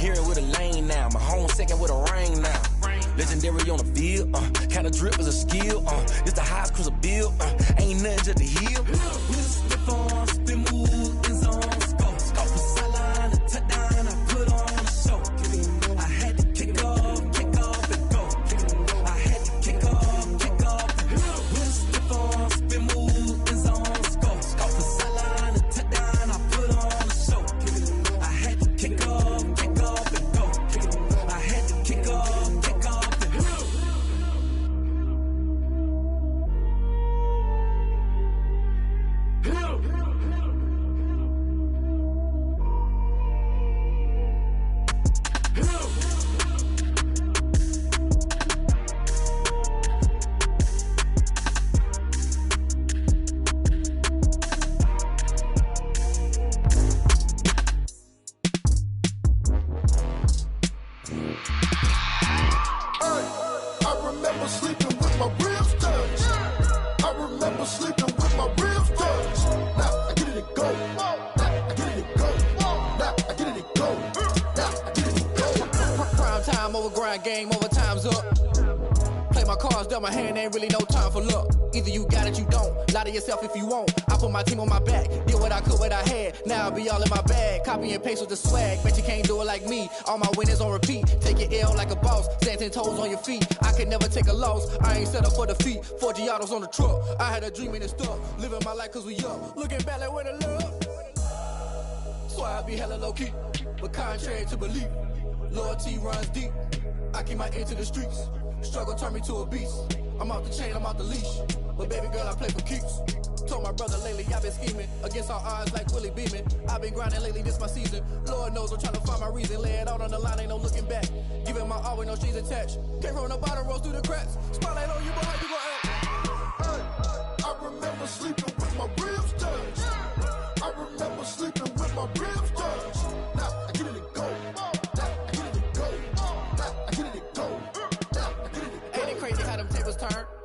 hero with a lane now. My home second with a ring now. Legendary on the field, kinda drip is a skill, it's the highest cruiser bill, ain't nothing just to heal. Slip on, spin move, in zone, scope the sideline, a touchdown, I put on a show. I had to kick off and go. I had to kick off and go. Slip on, spin move, in zone, scope the sideline, a touchdown, I put on a show. I had to kick off and go. I had to kick off. Game over, time's up. Play my cards, dealt my hand, ain't really no time for luck. Either you got it, you don't. Lie to yourself if you won't. I put my team on my back, did what I could, what I had. Now I'll be all in my bag, copy and paste with the swag. Bet you can't do it like me. All my winners on repeat. Take your L like a boss, stand 10 toes on your feet. I could never take a loss. I ain't set up for defeat. 4 Giottos on the truck. I had a dream and it's stuff. Living my life cause we up. Looking back like where the love. So I be hella low key, but contrary to belief, loyalty runs deep. I keep my ear to the streets. Struggle turned me to a beast. I'm out the chain, I'm out the leash. But baby girl, I play for keeps. Told my brother lately, I've been scheming against all odds like Willie Beeman. I've been grinding lately, this my season. Lord knows I'm trying to find my reason. Lay it out on the line, ain't no looking back. Giving my all with no strings attached. Can't roll no bottom, rolls through the cracks. Spotlight on you, but how you gon' act? Hey, I remember sleeping with my ribs touched. I remember sleeping with my ribs touched. Now I get it and go.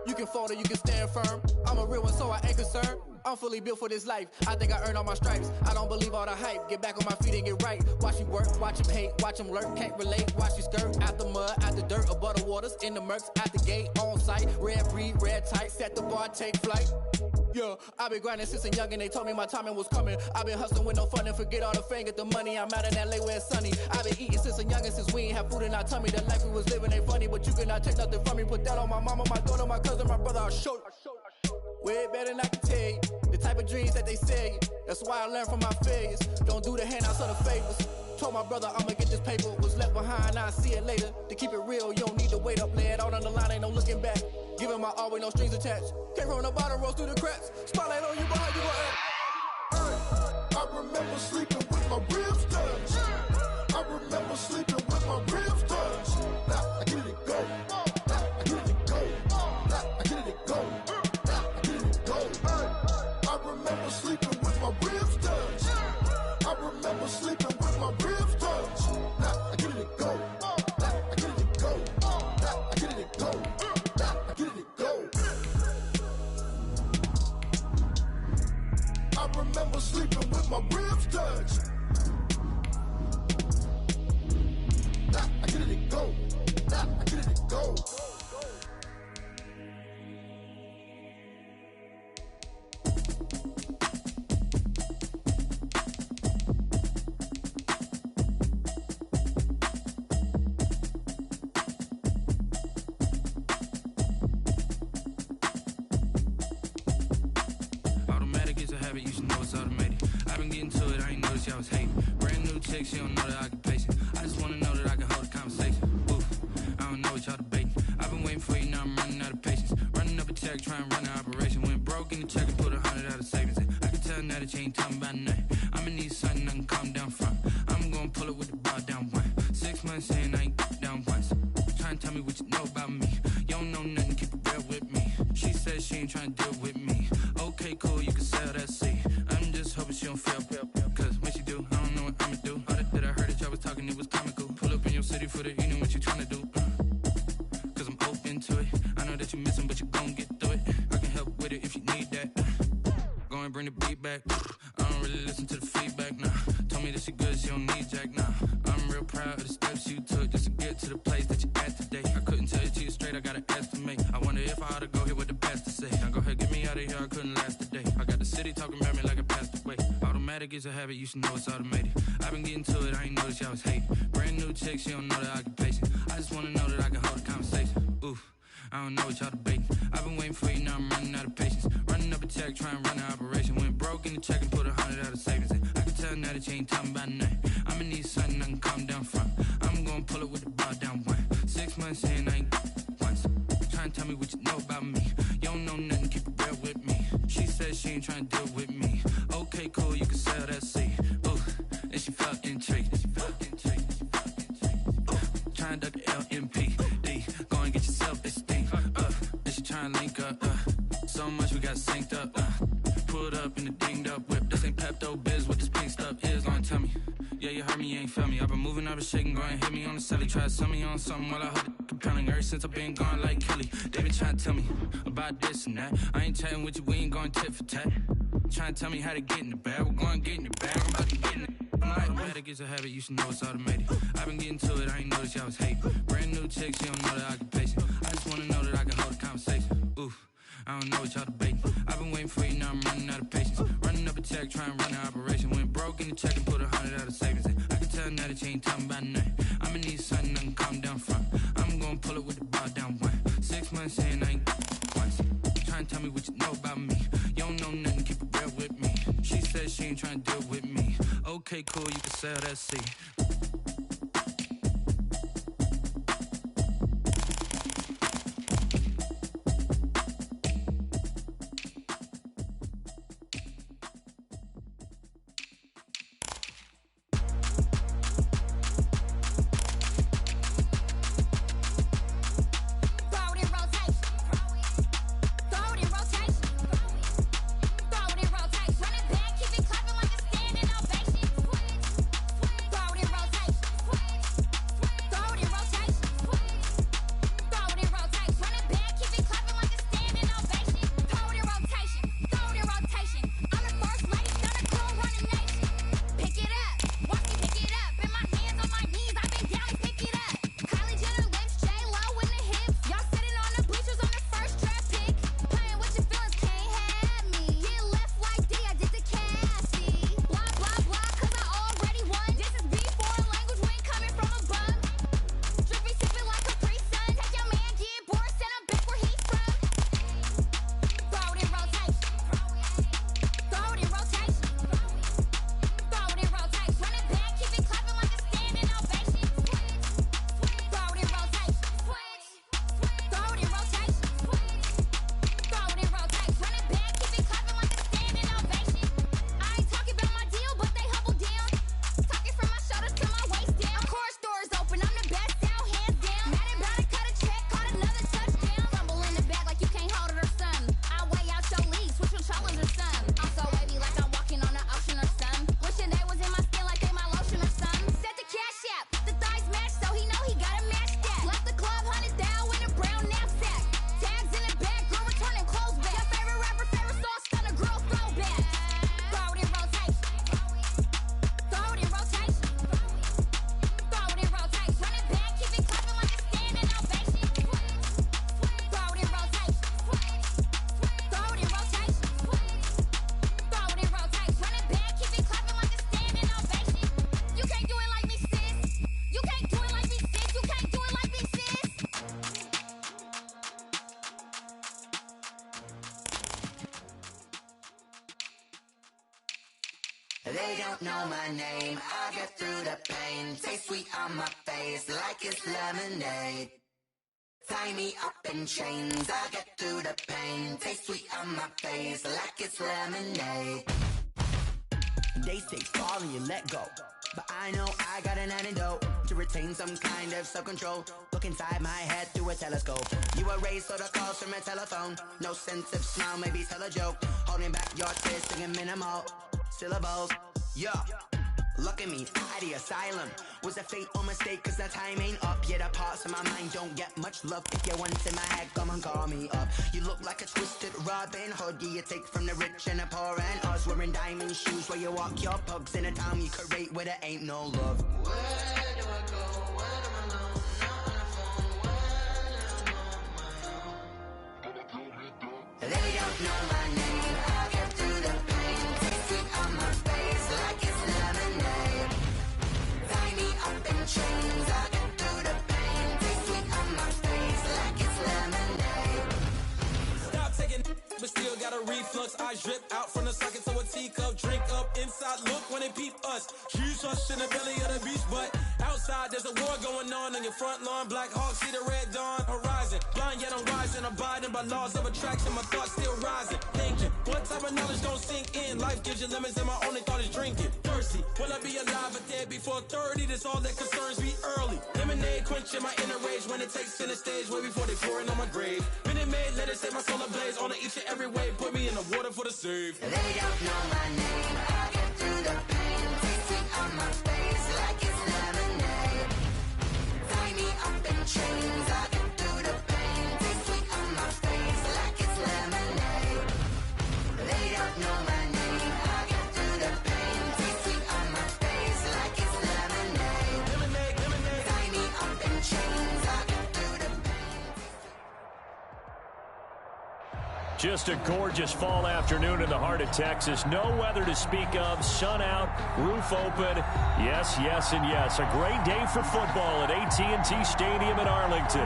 You can fold or you can stand firm. I'm a real one, so I ain't concerned. I'm fully built for this life. I think I earned all my stripes. I don't believe all the hype. Get back on my feet and get right. Watch you work, watch him hate, watch him lurk. Can't relate, watch you skirt. Out the mud, out the dirt, above the waters, in the murks, out the gate, on site. Red breed, red tight, set the bar, take flight. Yeah, I've been grinding since a young and they told me my timing was coming. I've been hustling with no fun and forget all the fame, get the money. I'm out in LA where it's sunny. I've been eating since a young and since we ain't have food in our tummy. The life we was living ain't funny, but you cannot take nothing from me. Put that on my mama, my daughter, my cousin, my brother, I'll show you. Way better than I can tell you. The type of dreams that they sell you. That's why I learned from my failures. Don't do the handouts or the favors. Told my brother I'ma get this paper. Was left behind, I'll see it later. To keep it real, you don't need to wait up. Lay it out on the line, ain't no looking back. Giving my all with no strings attached. Can't roll no bottom, rolls through the cracks. Spotlight on you, but how you gon' act? Hey, I remember sleeping with my ribs touched. I remember sleeping with my ribs touched. Now I get it and go. Now I get it and go. Now I get it and go. Now I get it and go. Hey, I remember sleeping with my ribs touched. I remember sleeping with my ribs touched. Now I get it and go. Now I get it and go. Now I get it and go. Now I get it and go. I remember sleeping with my ribs touched. Now I get it and go. Now I get it and go. Automatic is a habit, you should know it's automated. I've been getting to it, I ain't noticed y'all was hating. Brand new chick, she don't know the occupation. I just wanna know that I can hold a conversation. Oof, I don't know what y'all debating. I've been waiting for you, now I'm running out of patience. Running up a check, trying to run an operation. Went broke in the check and put 100 out of savings in. I can tell now that you ain't talking about nothing. I'ma need something I can calm down from. I'm gonna pull it with the bar down one. 6 months in, I ain't down once. Trying to tell me what you know about me. You don't know nothing, keep it real with me. She said she ain't trying to deal with me. Okay, cool, you can sell that seat. I'm just hoping she don't fail. Cause when she do, I don't know what I'ma do. All that I heard that y'all was talking, it was comical. Pull up in your city for the evening, what you trying to do? Cause I'm open to it. I know that you missing, but you gon' get through it. I can help with it if you need that. Go and bring the beat back. I don't really listen to the feedback, nah. Told me that she good, she don't need Jack, nah. I'm real proud. proud of the steps you took just to get to the place that you're at today. I couldn't tell it to you straight, I gotta estimate. I wonder if I ought to go here with the pastor say. Now go ahead, get me out of here, I couldn't last a day. I got the city talking about me like I passed away. Automatic is a habit, you should know it's automated. I've been getting to it, I ain't noticed y'all was hating. Brand new chick, she don't know that I can pace it. I just wanna know that I can hold a conversation. Oof, I don't know what y'all debating. I've been waiting for you, now I'm running out of patience. Running up a check, trying to run an operation. Went broke in the check and put 100 out of savings in. I can tell now that you ain't talking about nothing. I'ma need something I can calm down from. I'm gonna pull it with the bar down one. 6 months in, I ain't once. Trying to tell me what you know about me. You don't know nothing, keep it real with me. She said she ain't trying to deal with me. Okay, cool, you can sell that seed. Ooh, and she felt intrigued. Trying to duck the LMPD. Go and get yourself esteem. And she trying to link up. So much we got synced up. Pulled up in the dinged up whip. This ain't Pepto Biz, what this pink stuff is. Gonna tell me. Yeah, you heard me, you ain't felt me. I've been moving, I've been shaking, go and hit me on the celly. Try to sell me on something while I hold it compelling. Ever since I've been gone like Kelly. They been trying to tell me about this and that. I ain't chatting with you, we ain't going tit for tat. Trying to tell me how to get in the bag. We're going to get in the bag, I'm about to get in it. Automatic is a habit, you should know it's automated. I've been getting to it, I ain't noticed y'all was hating. Brand new chick, she don't know that I can pace it. I just wanna know that I can hold a conversation. Oof, I don't know what y'all debating. I've been waiting for you, now I'm running out of patience. Running up a check, trying to run an operation. Went broke in the check and put 100 out of savings in. I can tell now that you ain't talking about nothing. I'ma need something I can calm down from. I'm gonna pull it with the bar down one. 6 months in, I ain't once. Trying to tell me what you know about me. You don't know nothing, keep it real with me. She said she ain't trying to deal with me. Okay, cool, you can sell that seed. They don't know my name, I get through the pain. Taste sweet on my face like it's lemonade. Tie me up in chains, I get through the pain. Taste sweet on my face like it's lemonade. They say fall and you let go, but I know I got an antidote to retain some kind of self-control. Look inside my head through a telescope. You erase all the calls from a telephone. No sense of smile, maybe tell a joke. Holding back your tears, singing minimal syllables. Yeah, look at me, out the asylum. Was a fate or mistake, cause the time ain't up. Yeah, the parts of my mind don't get much love. If you're once in my head, come and call me up. You look like a twisted Robin Hood. Yeah, you take from the rich and the poor and us. Wearing diamond shoes where you walk your pugs in a town you create where there ain't no love. Where do I go eyes drip out from the socket to a teacup. Drink up inside, look when they peep us. Shoes us in the belly of the beach, but outside there's a war going on your front lawn. Black Hawk, see the red dawn horizon. Blind yet I'm rising, abiding by laws of attraction. My thoughts still rising, thinking. What type of knowledge don't sink in? Life gives you limits and my only thought is drinking. Thirsty, will I be alive or dead before 30? That's all that concerns me early. Lemonade quenching my inner rage when it takes center stage. Way before they pouring on my grave. Minute Maid, let it set my soul ablaze. On each and every way, put me in the water for the save. They don't know my name, I get through the pain. Taste sweet on my face like it's lemonade. Tie me up in chains, I get through the pain. Taste sweet on my face like it's lemonade. They don't know my name, I get through the pain. Taste sweet on my face like it's lemonade. Lemonade, lemonade. Tie me up in chains, I get through the pain. Just a gorgeous fall afternoon in the heart of Texas. No weather to speak of. Sun out, roof open. Yes, yes, and yes. A great day for football at AT&T Stadium in Arlington.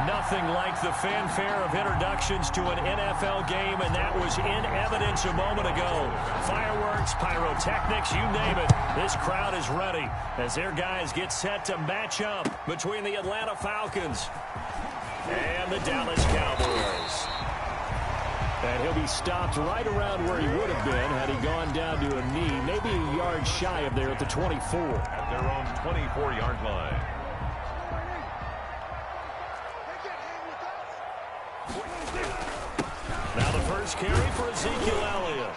Nothing like the fanfare of introductions to an NFL game, and that was in evidence a moment ago. Fireworks, pyrotechnics, you name it. This crowd is ready as their guys get set to match up between the Atlanta Falcons and the Dallas Cowboys. And he'll be stopped right around where he would have been had he gone down to a knee, maybe a yard shy of there at the 24. At their own 24-yard line. Now the first carry for Ezekiel Elliott.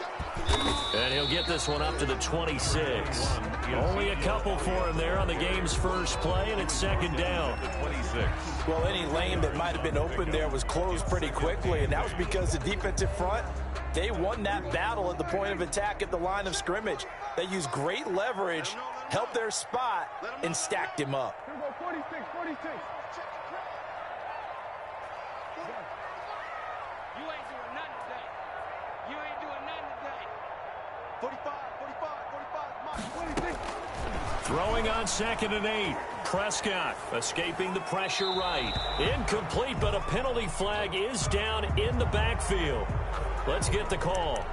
And he'll get this one up to the 26. Only a couple for him there on the game's first play, and it's second down. 26. Well, any lane that might have been open there was closed pretty quickly, and that was because the defensive front, they won that battle at the point of attack at the line of scrimmage. They used great leverage, helped their spot, and stacked him up. 46. You ain't doing nothing today. You ain't doing nothing today. 45, Mark, 26. Throwing on 2nd and 8. Prescott escaping the pressure right. Incomplete, but a penalty flag is down in the backfield. Let's get the call.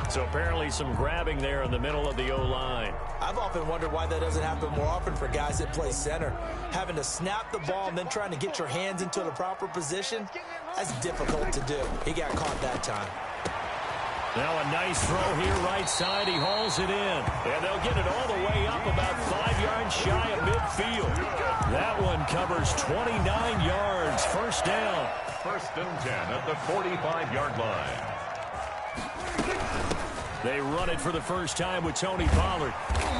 So apparently some grabbing there in the middle of the O-line. I've often wondered why that doesn't happen more often for guys that play center. Having to snap the ball and then trying to get your hands into the proper position, that's difficult to do. He got caught that time. Now a nice throw here right side. He hauls it in. And they'll get it all the way up about 5 yards shy of midfield. That one covers 29 yards. First down. First and 10 at the 45-yard line. They run it for the first time with Tony Pollard.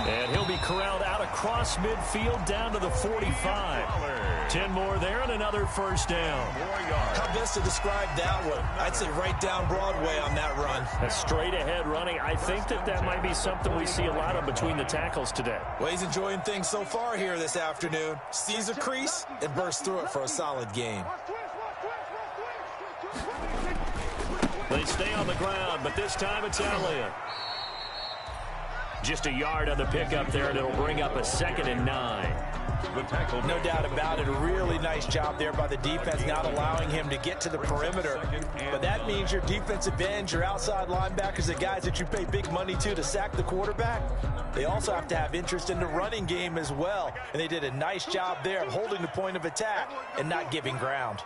And he'll be corralled out across midfield down to the 45. 10 more there and another first down. How best to describe that one? I'd say right down Broadway on that run. A straight ahead running. I think that might be something we see a lot of between the tackles today. Well, he's enjoying things so far here this afternoon. Sees a crease and bursts through it for a solid gain. They stay on the ground, but this time it's Elliott. Just a yard on the pickup there, and it'll bring up a 2nd and 9. No doubt about it. A really nice job there by the defense, not allowing him to get to the perimeter. But that means your defensive ends, your outside linebackers, the guys that you pay big money to sack the quarterback, they also have to have interest in the running game as well. And they did a nice job there of holding the point of attack and not giving ground.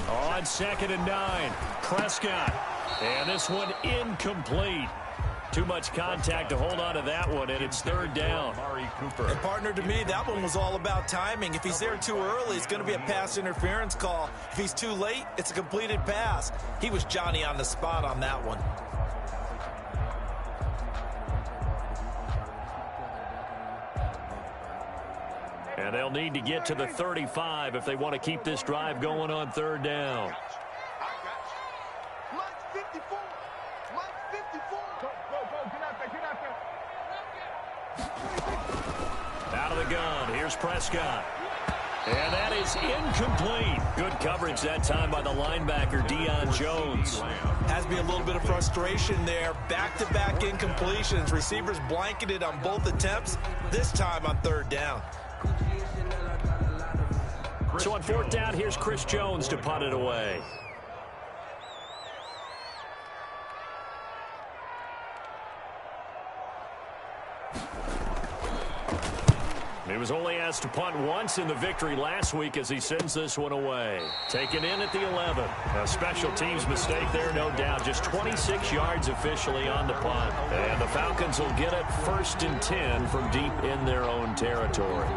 On 2nd and 9, Prescott. And this one incomplete. Too much contact to hold on to that one, and it's 3rd down. And partner, to me, that one was all about timing. If he's there too early, it's going to be a pass interference call. If he's too late, it's a completed pass. He was Johnny on the spot on that one. And they'll need to get to the 35 if they want to keep this drive going on 3rd down. Out of the gun, here's Prescott. And that is incomplete. Good coverage that time by the linebacker, Deion Jones. Has me a little bit of frustration there. Back-to-back incompletions. Receivers blanketed on both attempts, this time on 3rd down. So on 4th down, here's Chris Jones to punt it away. He was only asked to punt once in the victory last week as he sends this one away. Taken in at the 11. A special teams mistake there, no doubt. Just 26 yards officially on the punt. And the Falcons will get it 1st and 10 from deep in their own territory.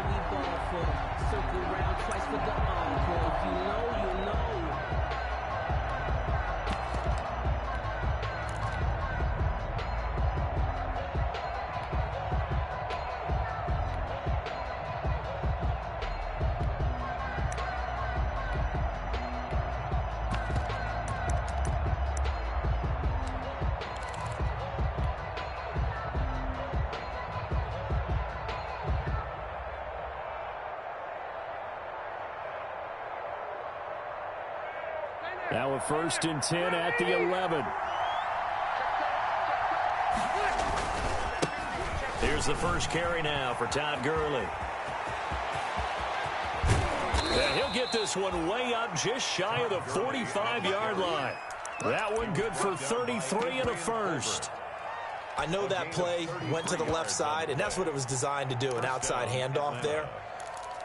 Now a 1st and 10 at the 11. Here's the first carry now for Todd Gurley. And he'll get this one way up just shy of the 45-yard line. That one good for 33 and a first. I know that play went to the left side, and that's what it was designed to do, an outside handoff there.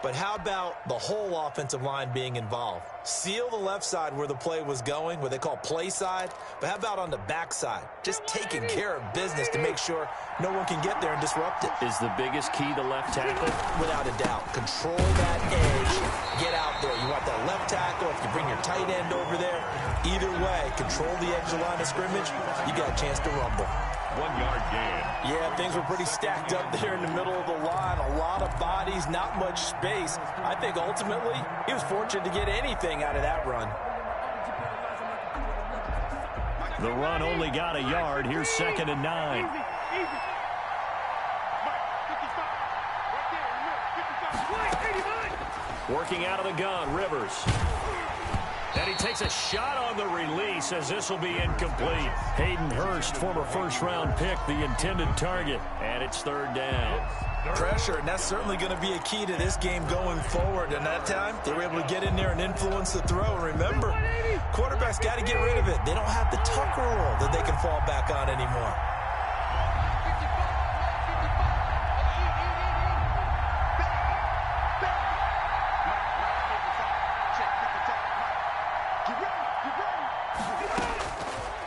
But how about the whole offensive line being involved? Seal the left side where the play was going, what they call play side. But how about on the back side? Just taking care of business to make sure no one can get there and disrupt it. Is the biggest key to left tackle? Without a doubt. Control that edge. Get out there. You want that left tackle. If you bring your tight end over there, either way, control the edge of the line of scrimmage, you got a chance to rumble. 1-yard gain. Yeah, things were pretty stacked up there in the middle of the line. A lot of bodies, not much space. I think ultimately he was fortunate to get anything out of that run. The run only got a yard. Here's 2nd and 9. Working out of the gun, Rivers. And he takes a shot on the release as this will be incomplete. Hayden Hurst, former first-round pick, the intended target. And it's 3rd down. Pressure, and that's certainly going to be a key to this game going forward. And that time, they were able to get in there and influence the throw. And remember, quarterbacks got to get rid of it. They don't have the Tucker rule that they can fall back on anymore.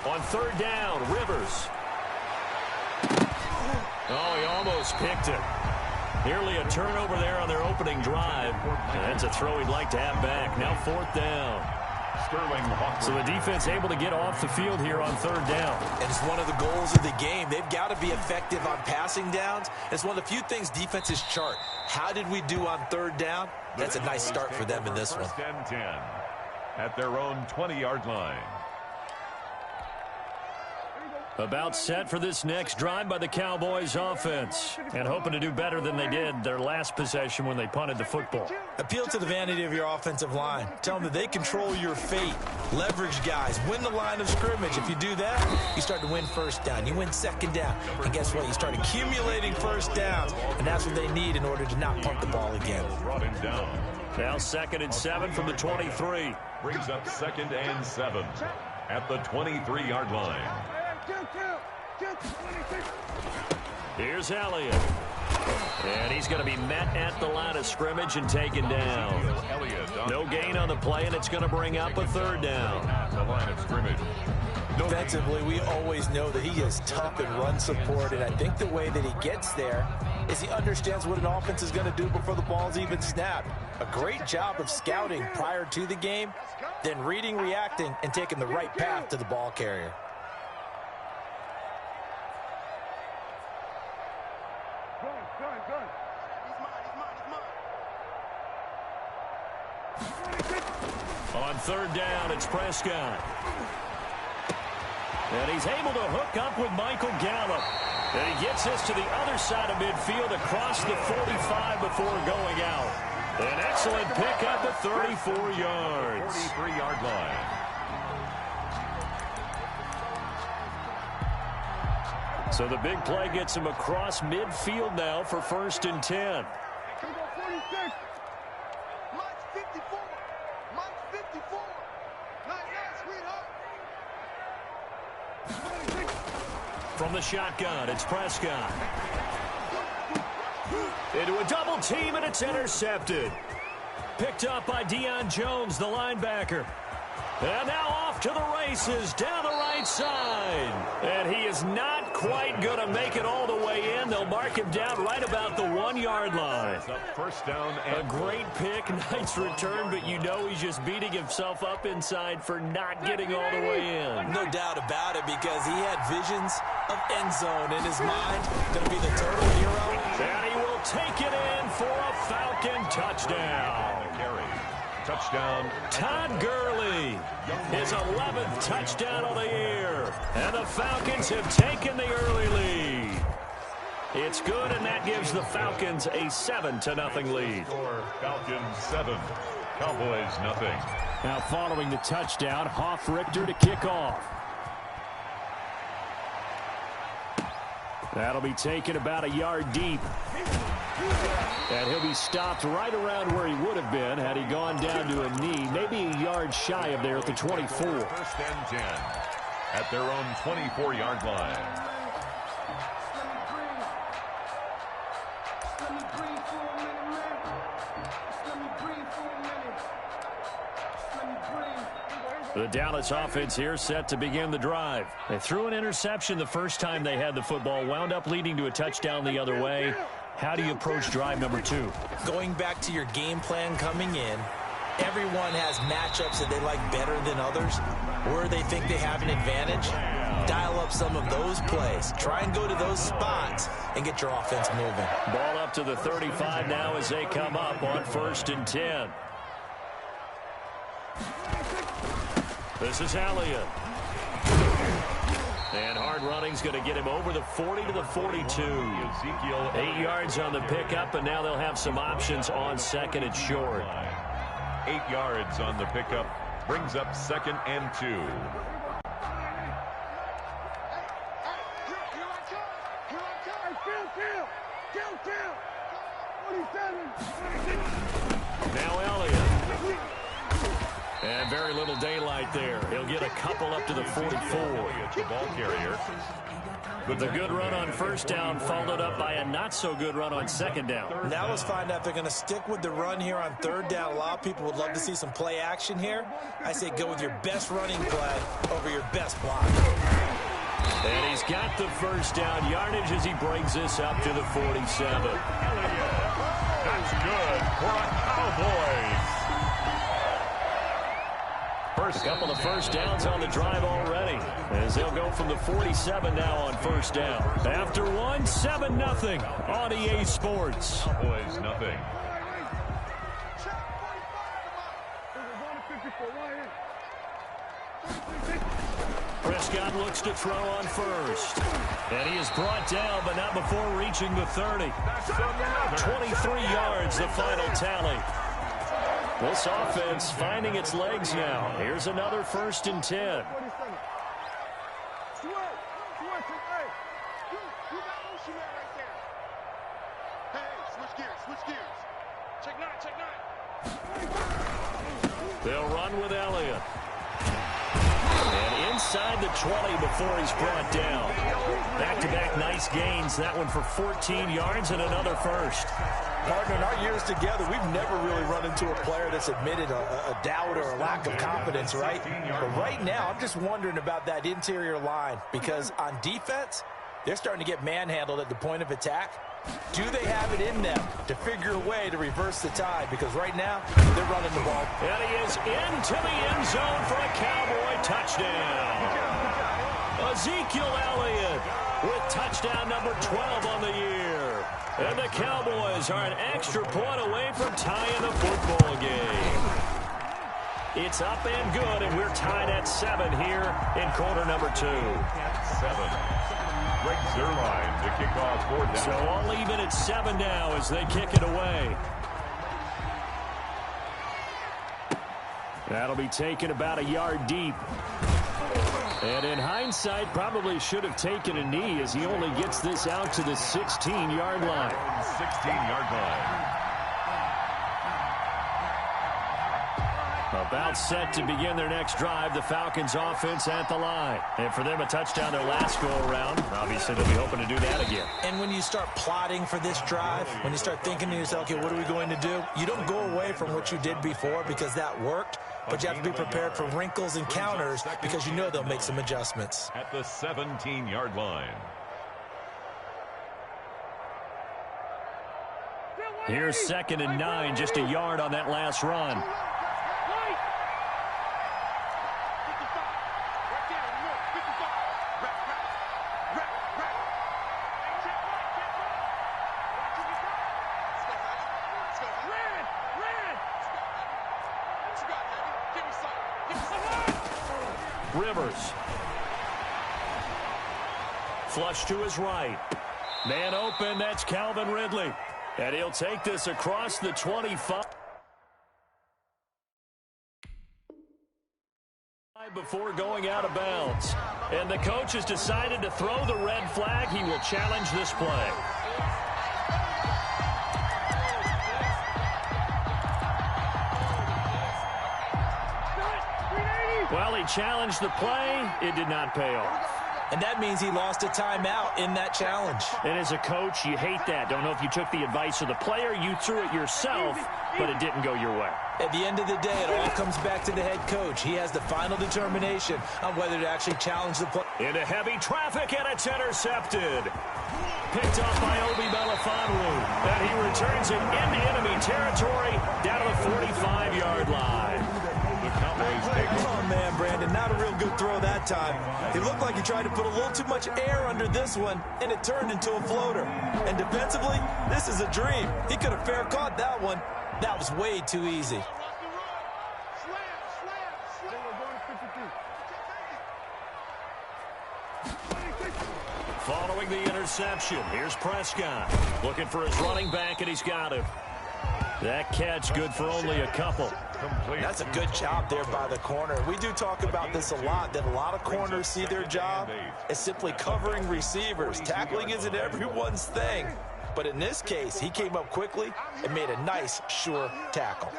On 3rd down, Rivers. Oh, he almost picked it. Nearly a turnover there on their opening drive. And that's a throw he'd like to have back. Now 4th down. So the defense able to get off the field here on 3rd down. And it's one of the goals of the game. They've got to be effective on passing downs. It's one of the few things defenses chart. How did we do on 3rd down? That's a nice start for them in this one. 1st and 10 at their own 20-yard line. About set for this next drive by the Cowboys offense. And hoping to do better than they did their last possession when they punted the football. Appeal to the vanity of your offensive line. Tell them that they control your fate. Leverage guys. Win the line of scrimmage. If you do that, you start to win 1st down. You win 2nd down. And guess what? You start accumulating 1st downs. And that's what they need in order to not punt the ball again. Now 2nd and 7 from the 23. Brings up 2nd and 7 at the 23-yard line. Here's Elliott. And he's going to be met at the line of scrimmage and taken down. No gain on the play, and it's going to bring up a 3rd down. At the line of scrimmage. Defensively, we always know that he is tough in run support, and I think the way that he gets there is he understands what an offense is going to do before the ball's even snapped. A great job of scouting prior to the game, then reading, reacting, and taking the right path to the ball carrier. On 3rd down, it's Prescott. And he's able to hook up with Michael Gallup. And he gets this to the other side of midfield across the 45 before going out. An excellent pickup at 34 yards. 43-yard line. So the big play gets him across midfield now for 1st and 10. From the shotgun, it's Prescott. Into a double team, and it's intercepted. Picked up by Deion Jones, the linebacker. And now off to the races, down the right side. And he is not quite going to make it all the way in. They'll mark him down right about the 1-yard line. First down. A great pick, nice return, but you know he's just beating himself up inside for not getting all the way in. No doubt about it, because he had visions of end zone in his mind. Going to be the total hero. And he will take it in for a Falcon touchdown. Touchdown. Todd Gurley, his 11th touchdown of the year. And the Falcons have taken the early lead. It's good, and that gives the Falcons a 7-0 lead. Falcons 7, Cowboys nothing. Now following the touchdown, Hoff-Richter to kick off. That'll be taken about a yard deep. And he'll be stopped right around where he would have been had he gone down to a knee, maybe a yard shy of there at the 24. First and 10 at their own 24-yard line. The Dallas offense here set to begin the drive. They threw an interception the first time they had the football, wound up leading to a touchdown the other way. How do you approach drive number 2? Going back to your game plan coming in, everyone has matchups that they like better than others, where they think they have an advantage. Dial up some of those plays. Try and go to those spots and get your offense moving. Ball up to the 35 now as they come up on 1st and 10. This is Elliott. And hard running's going to get him over the 40 to the 42. Ezekiel 8 yards on the pickup, and now they'll have some options on 2nd and short. 8 yards on the pickup. Brings up 2nd and 2. Now Elliott. And very little daylight there. He'll get a couple up to the 44. The ball carrier. With a good run on 1st down, followed up by a not-so-good run on 2nd down. Now let's find out if they're going to stick with the run here on 3rd down. A lot of people would love to see some play action here. I say go with your best running play over your best block. And he's got the 1st down yardage as he brings this up to the 47. That's good for a Cowboys. A couple of 1st downs on the drive already, as they'll go from the 47 now on 1st down. After one, 7-0 on EA Sports. Cowboys nothing. Prescott looks to throw on 1st. And he is brought down, but not before reaching the 30. 23 yards, the final tally. This offense finding its legs now. Here's another 1st and 10. They'll run with Elliott. And inside the 20 before he's brought down. Back-to-back nice gains. That one for 14 yards and another 1st. Partner, in our years together, we've never really run into a player that's admitted a doubt or a lack of confidence, right? But right now, I'm just wondering about that interior line, because on defense, they're starting to get manhandled at the point of attack. Do they have it in them to figure a way to reverse the tide? Because right now, they're running the ball. And he is into the end zone for a Cowboy touchdown. Ezekiel Elliott with touchdown number 12 on the year. And the Cowboys are an extra point away from tying the football game. It's up and good, and we're tied at 7 here in quarter number 2. 7. Greg Zuerlein to kick off 4th down. So all even at 7 now as they kick it away. That'll be taken about a yard deep. And in hindsight, probably should have taken a knee as he only gets this out to the 16-yard line. 16-yard line. A About set to begin their next drive. The Falcons offense at the line. And for them, a touchdown their last go-around. Obviously, they'll be hoping to do that again. And when you start plotting for this drive, when you start thinking to yourself, okay, what are we going to do? You don't go away from what you did before because that worked, but you have to be prepared for wrinkles and counters because you know they'll make some adjustments. At the 17-yard line. Here's 2nd and 9, just a yard on that last run. Rivers. Flush to his right. Man open, that's Calvin Ridley. And he'll take this across the 25 before going out of bounds. And the coach has decided to throw the red flag. He will challenge this play. Well, he challenged the play. It did not pay off. And that means he lost a timeout in that challenge. And as a coach, you hate that. Don't know if you took the advice of the player, you threw it yourself, but it didn't go your way. At the end of the day, it all comes back to the head coach. He has the final determination on whether to actually challenge the play. Into heavy traffic, and it's intercepted. Picked up by Obi Melifonwu. And he returns it into enemy territory down to the 45-yard line. Oh, man, Brandon, not a real good throw that time. It looked like he tried to put a little too much air under this one, and it turned into a floater. And defensively, this is a dream. He could have fair caught that one. That was way too easy. Following the interception, here's Prescott. Looking for his running back, and he's got him. That catch good for only a couple. That's a good job there by the corner. We do talk about this a lot, that a lot of corners see their job as simply covering receivers. Tackling isn't everyone's thing. But in this case, he came up quickly and made a nice, sure tackle.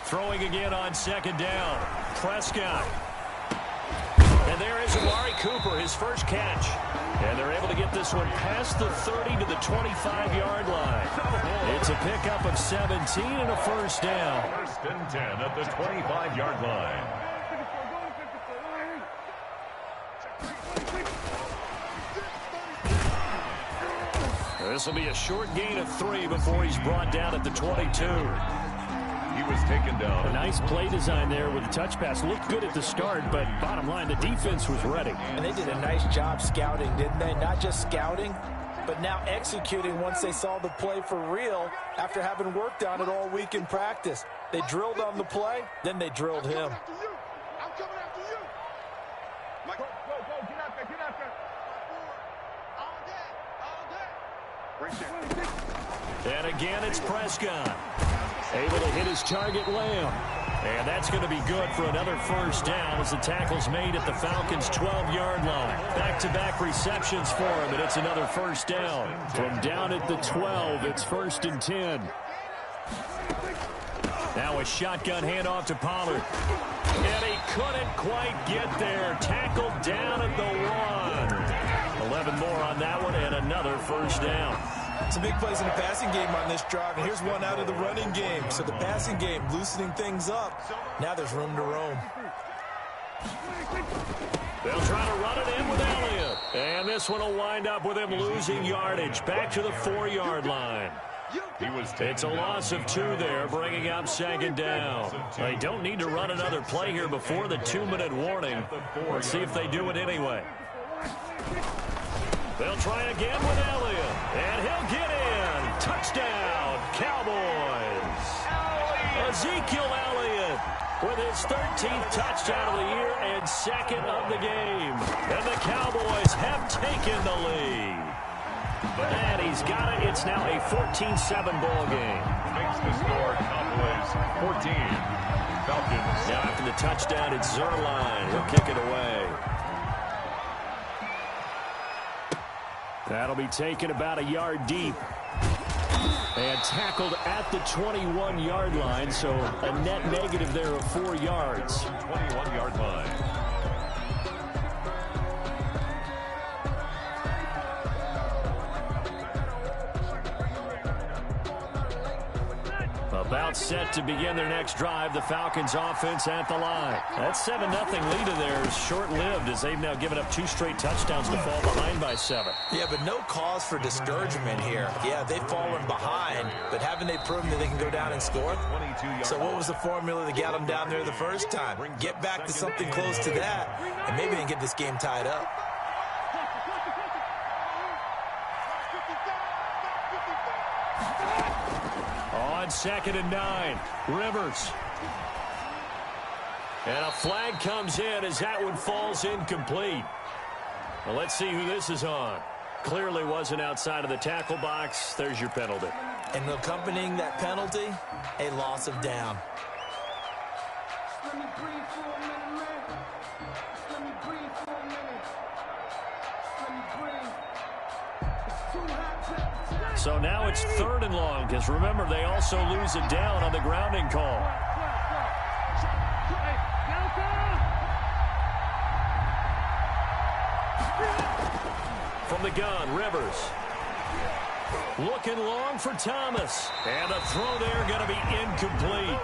Throwing again on 2nd down. Prescott. And there is Amari Cooper, his first catch. And they're able to get this one past the 30 to the 25-yard line. It's a pickup of 17 and a first down. 1st and 10 at the 25-yard line. This will be a short gain of 3 before he's brought down at the 22. He was taken down. A nice play design there with the touch pass. Looked good at the start, but bottom line, the defense was ready. And they did a nice job scouting, didn't they? Not just scouting, but now executing once they saw the play for real after having worked on it all week in practice. They drilled on the play, then they drilled him. I'm coming after you. Go, get out there, get out there. All day. Right there. And again, it's Prescott. Able to hit his target, Lamb. And that's going to be good for another first down as the tackle's made at the Falcons' 12-yard line. Back-to-back receptions for him, and it's another first down. From down at the 12, it's 1st and 10. Now a shotgun handoff to Pollard. And he couldn't quite get there. Tackled down at the 1. 11 more on that one, and another first down. Some big plays in the passing game on this drive, and here's one out of the running game. So the passing game loosening things up. Now there's room to roam. They'll try to run it in with Elliott. And this one will wind up with him losing yardage. Back to the 4-yard line. It's a loss of 2 there, bringing up 2nd down. They don't need to run another play here before the 2-minute warning. Let's see if they do it anyway. They'll try again with Elliott, and he'll get in. Touchdown, Cowboys. Ezekiel Elliott with his 13th touchdown of the year and 2nd of the game. And the Cowboys have taken the lead. And he's got it. It's now a 14-7 ball game. Makes the score Cowboys 14. Falcons. Now after the touchdown, it's Zerline. He'll kick it away. That'll be taken about a yard deep. And tackled at the 21-yard line, so a net negative there of 4 yards. 21-yard line. About set to begin their next drive, the Falcons offense at the line. That 7-0 lead of theirs is short-lived as they've now given up 2 straight touchdowns to fall behind by 7. Yeah, but no cause for discouragement here. Yeah, they've fallen behind, but haven't they proven that they can go down and score? So what was the formula that got them down there the first time? Get back to something close to that, and maybe they can get this game tied up. On 2nd and 9, Rivers. And a flag comes in as that one falls incomplete. Well, let's see who this is on. Clearly wasn't outside of the tackle box. There's your penalty. And accompanying that penalty, a loss of down. So now it's 3rd and long, because remember, they also lose it down on the grounding call. From the gun, Rivers. Looking long for Thomas. And the throw there going to be incomplete.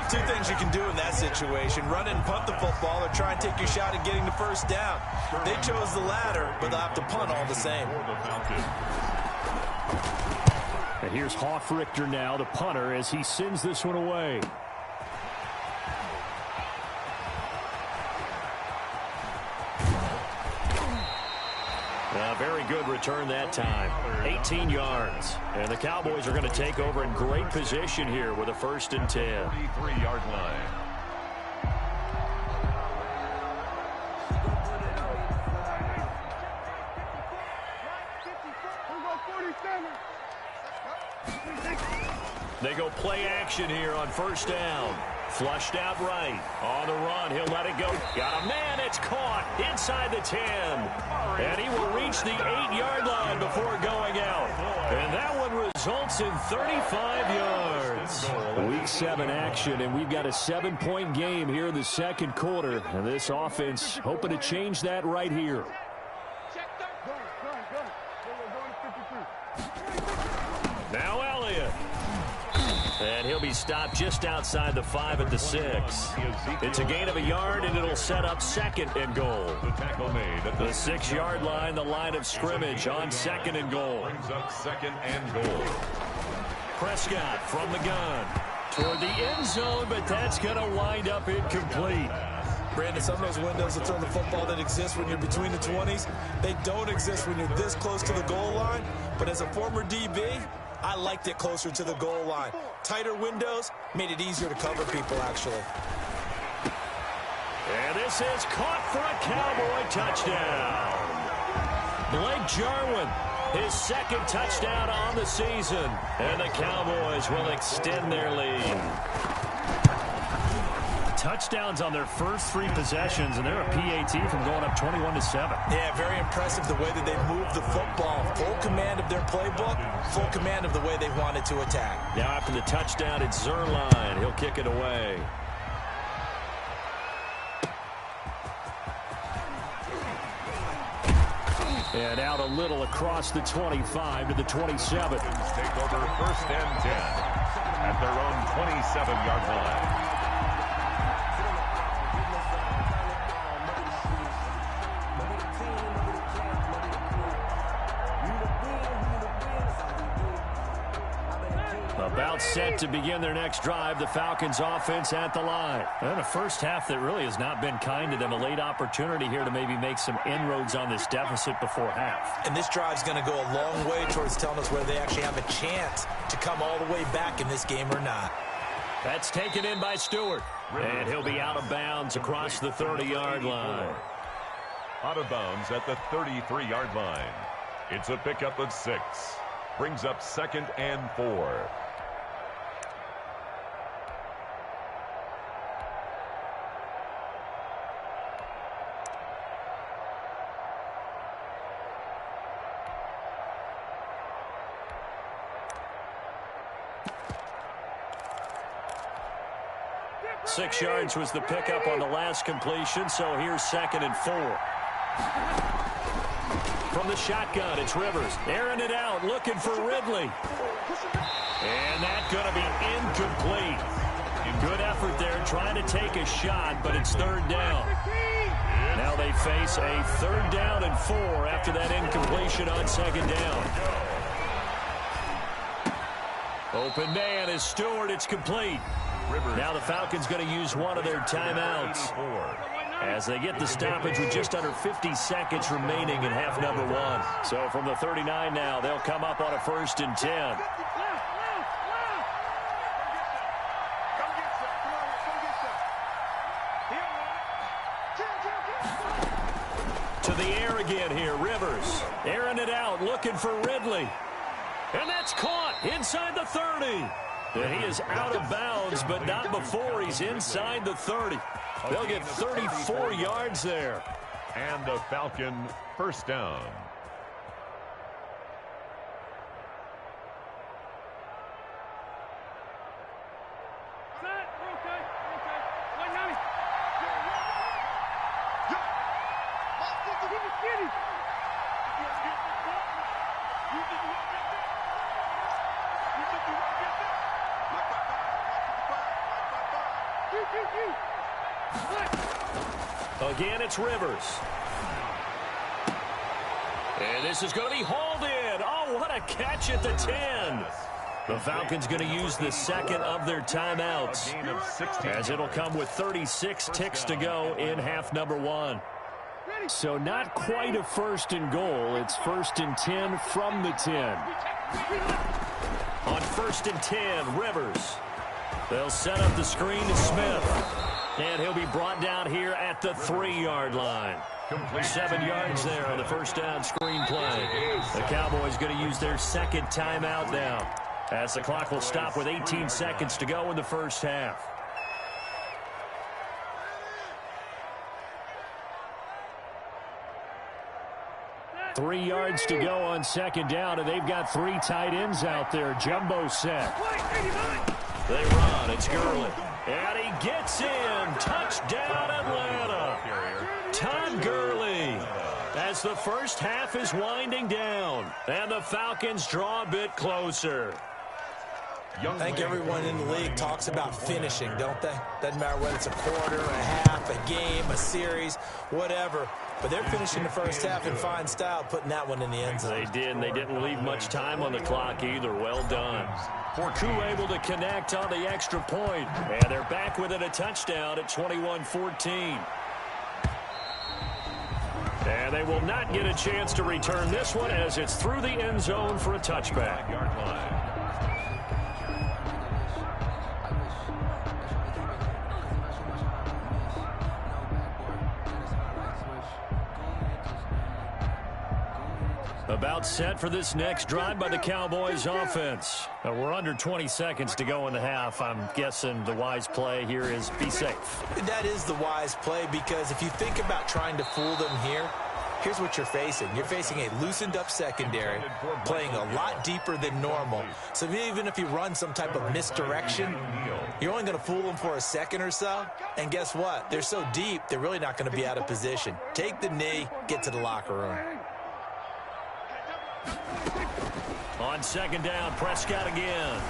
2 things you can do in that situation. Run and punt the football or try and take your shot at getting the first down. They chose the latter, but they'll have to punt all the same. And here's Hoffrichter now, the punter, as he sends this one away. A very good return that time. 18 yards. And the Cowboys are going to take over in great position here with a 1st and 10. 33-yard line. They go play action here on 1st down. Flushed out right. On the run, he'll let it go. Got a man, it's caught inside the 10. And he will reach the 8-yard line before going out. And that one results in 35 yards. Week 7 action, and we've got a 7-point game here in the 2nd quarter. And this offense hoping to change that right here. Now Elliott. And he'll be stopped just outside the 5 at the 6. It's a gain of a yard, and it'll set up 2nd and goal. The tackle made at the 6-yard line, the line of scrimmage on 2nd and goal. Brings up 2nd and goal. Prescott from the gun toward the end zone, but that's going to wind up incomplete. Brandon, some of those windows to throw the football that exist when you're between the 20s, they don't exist when you're this close to the goal line. But as a former DB, I liked it closer to the goal line. Tighter windows made it easier to cover people, actually. And this is caught for a Cowboy touchdown. Blake Jarwin, his 2nd touchdown on the season. And the Cowboys will extend their lead. Touchdowns on their first 3 possessions, and they're a PAT from going up 21-7. Yeah, very impressive the way that they moved the football. Full command of their playbook, full command of the way they wanted to attack. Now after the touchdown, it's Zerline. He'll kick it away. And out a little across the 25 to the 27. Take over 1st and 10 at their own 27-yard line. About set to begin their next drive, the Falcons offense at the line. And a first half that really has not been kind to them. A late opportunity here to maybe make some inroads on this deficit before half. And this drive's going to go a long way towards telling us whether they actually have a chance to come all the way back in this game or not. That's taken in by Stewart. And he'll be out of bounds across the 30-yard line. Out of bounds at the 33-yard line. It's a pickup of 6. Brings up 2nd and 4. 6 yards was the pickup on the last completion, so here's 2nd and 4. From the shotgun, it's Rivers. Airing it out, looking for Ridley. And that's going to be incomplete. Good effort there, trying to take a shot, but it's 3rd down. Now they face a 3rd down and 4 after that incompletion on 2nd down. Open man is Stewart. It's complete. Now the Falcons going to use one of their timeouts as they get the stoppage with just under 50 seconds remaining in half number 1. So from the 39 now, they'll come up on a 1st and 10. To the air again here, Rivers. Airing it out, looking for Ridley. And that's caught inside the 30. And he is out of bounds, but not before he's inside the 30. They'll get 34 yards there. And a Falcon 1st down. Again, it's Rivers. And this is going to be hauled in. Oh, what a catch at the 10. The Falcons going to use the 2nd of their timeouts, as it'll come with 36 ticks to go in half number 1. So not quite a 1st and goal. It's 1st and 10 from the 10. On 1st and 10, Rivers. They'll set up the screen to Smith. And he'll be brought down here at the 3-yard line. 7 yards there on the 1st down screen play. The Cowboys going to use their 2nd timeout now, as the clock will stop with 18 seconds to go in the 1st half. Three yards to go on 2nd down, and they've got 3 tight ends out there. Jumbo set. They run. It's Gurley. And he gets in. Touchdown, Atlanta. Todd Gurley. As the 1st half is winding down, and the Falcons draw a bit closer. I think everyone in the league talks about finishing, don't they? Doesn't matter whether it's a quarter, a half, a game, a series, whatever. But they're finishing the 1st half in fine style, putting that one in the end zone. They did, and they didn't leave much time on the clock either. Well done. Porku able to connect on the extra point. And they're back within a touchdown at 21-14. And they will not get a chance to return this one, as it's through the end zone for a touchback. Yard line. About set for this next drive by the Cowboys offense. We're under 20 seconds to go in the half. I'm guessing the wise play here is be safe. That is the wise play, because if you think about trying to fool them here, here's what you're facing. You're facing a loosened up secondary, playing a lot deeper than normal. So even if you run some type of misdirection, you're only going to fool them for a second or so. And guess what? They're so deep, they're really not going to be out of position. Take the knee, get to the locker room. On 2nd down, Prescott again.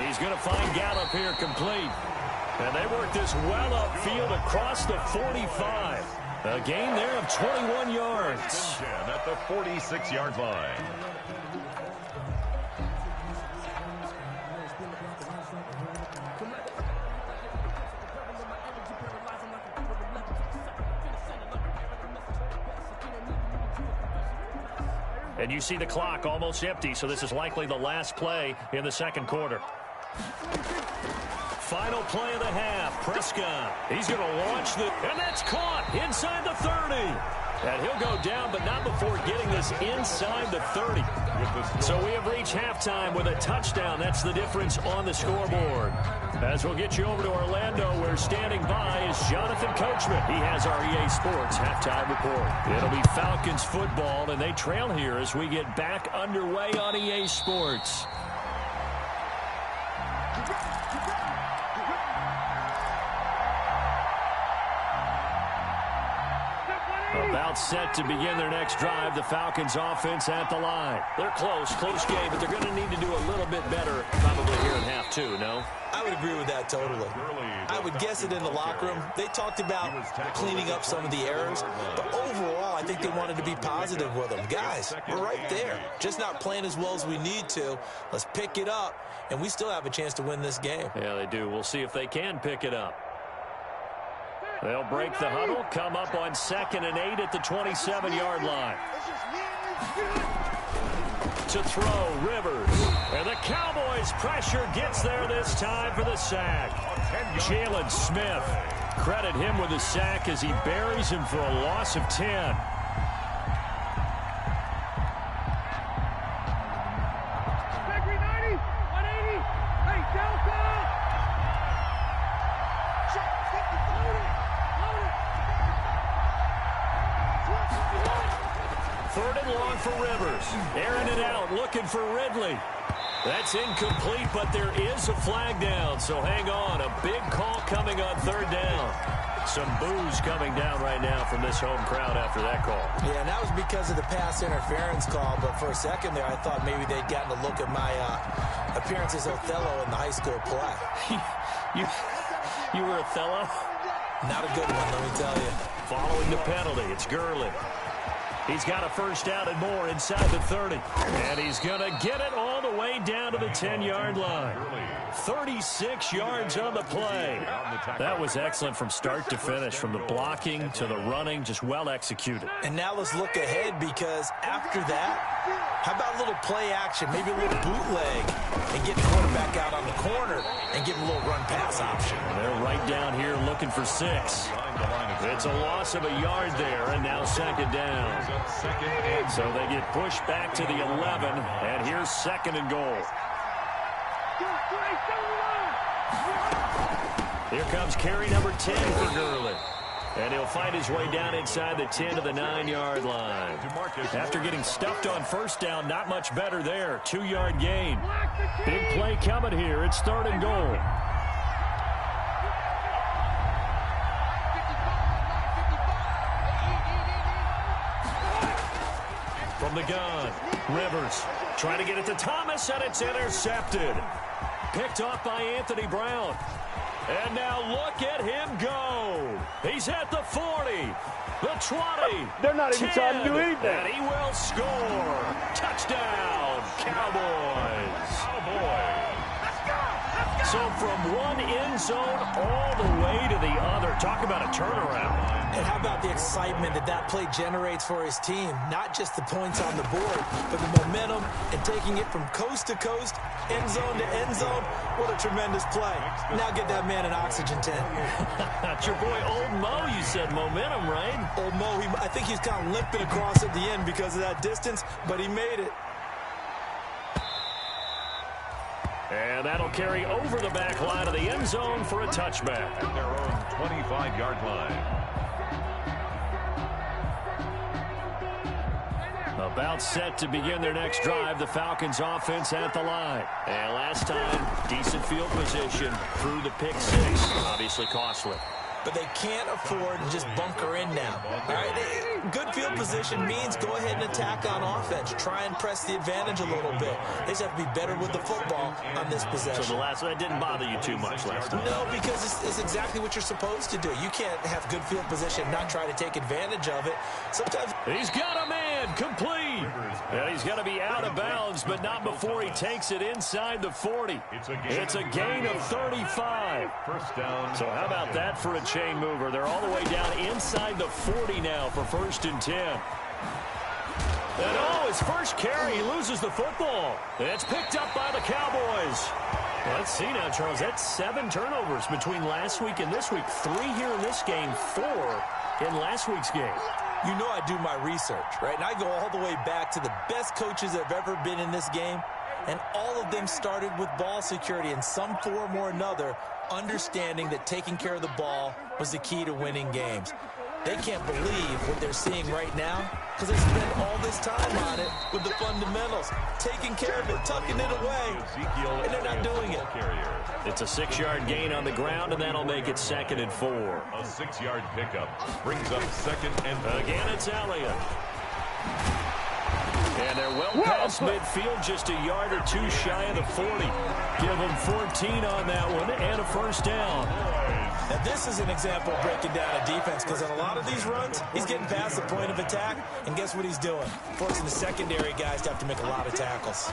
He's going to find Gallup here complete. And they work this well upfield across the 45. A gain there of 21 yards. At the 46-yard line. And you see the clock almost empty, so this is likely the last play in the 2nd quarter. Final play of the half. Prescott. He's going to launch the... And that's caught inside the 30. And he'll go down, but not before getting this inside the 30. So we have reached halftime with a touchdown. That's the difference on the scoreboard. As we'll get you over to Orlando, where standing by is Jonathan Coachman. He has our EA Sports halftime report. It'll be Falcons football, and they trail here as we get back underway on EA Sports. About set to begin their next drive. The Falcons offense at the line. They're close game, but they're going to need to do a little bit better probably here in half two, no? I would agree with that totally. I would guess it in the locker room. They talked about cleaning up some of the errors, but overall, I think they wanted to be positive with them. Guys, we're right there. Just not playing as well as we need to. Let's pick it up, and we still have a chance to win this game. Yeah, they do. We'll see if they can pick it up. They'll break the huddle, come up on 2nd and 8 at the 27-yard line. To throw, Rivers. And the Cowboys' pressure gets there this time for the sack. Jalen Smith. Credit him with the sack as he buries him for a loss of 10. For Rivers. Airing it out, looking for Ridley. That's incomplete, but there is a flag down, so hang on. A big call coming on 3rd down. Some boos coming down right now from this home crowd after that call. Yeah, and that was because of the pass interference call, but for a second there I thought maybe they'd gotten a look at my appearance as Othello in the high school play. You were Othello? Not a good one, let me tell you. Following the penalty, it's Gurley. He's got a first down and more inside the 30. And he's going to get it all the way down to the 10-yard line. 36 yards on the play. That was excellent from start to finish, from the blocking to the running, just well executed. And now let's look ahead, because after that, how about a little play action, maybe a little bootleg, and get the quarterback out on the corner and give him a little run-pass option. They're right down here looking for 6. It's a loss of a yard there, and now 2nd down. So they get pushed back to the 11, and here's 2nd and goal. Here comes carry number 10 for Gurley. And he'll find his way down inside the 10 to the 9-yard line. After getting stuffed on first down, not much better there. 2-yard gain. Big play coming here. It's 3rd and goal. From the gun, Rivers trying to get it to Thomas, and it's intercepted. Picked off by Anthony Brown. And now look at him go. He's at the 40, the 20. They're not even 10, trying to do anything. And he will score. Touchdown, Cowboys. So from one end zone all the way to the other. Talk about a turnaround. And how about the excitement that play generates for his team? Not just the points on the board, but the momentum and taking it from coast to coast, end zone to end zone. What a tremendous play. Now get that man an oxygen tent. That's your boy Old Mo, you said. Momentum, right? Old Mo, I think he's kind of limping across at the end because of that distance, but he made it. And that'll carry over the back line of the end zone for a touchback. At their own 25-yard line. About set to begin their next drive, the Falcons offense at the line. And last time, decent field position through the pick 6. Obviously costly. But they can't afford to just bunker in now. All right, good field position means go ahead and attack on offense. Try and press the advantage a little bit. They just have to be better with the football on this possession. So that didn't bother you too much last time? No, because it's exactly what you're supposed to do. You can't have good field position and not try to take advantage of it. Sometimes he's got a man complete. And he's going to be out of bounds, but not before he takes it inside the 40. It's a gain of 35. First down. So how about that for a chain mover? They're all the way down inside the 40 now for 1st and 10. And his first carry, he loses the football. It's picked up by the Cowboys. Let's see now, Charles. That's 7 turnovers between last week and this week. 3 here in this game, 4 in last week's game. You know I do my research, right? And I go all the way back to the best coaches that have ever been in this game, and all of them started with ball security in some form or another, understanding that taking care of the ball was the key to winning games. They can't believe what they're seeing right now because they spend all this time on it with the fundamentals, taking care of it, tucking it away, and they're not doing it. It's a 6-yard gain on the ground, and that'll make it 2nd and 4. A 6-yard pickup brings up 2nd and 4. Again, it's Elliott. And they're well past midfield, just a yard or two shy of the 40. Give them 14 on that one and a first down. Now, this is an example of breaking down a defense because on a lot of these runs, he's getting past the point of attack, and guess what he's doing? Forcing the secondary guys to have to make a lot of tackles.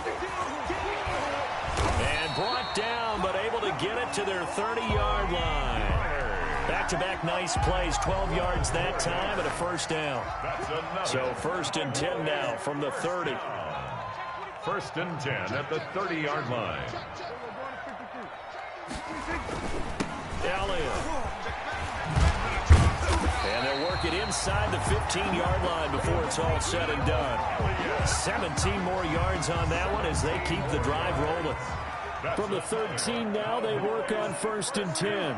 And brought down, but able to get it to their 30-yard line. Back-to-back nice plays, 12 yards that time and a first down. So 1st and 10 now from the 30. 1st and 10 at the 30-yard line. Elliott. And they'll work it inside the 15-yard line before it's all said and done. 17 more yards on that one as they keep the drive rolling. From the 13 now, they work on 1st and 10.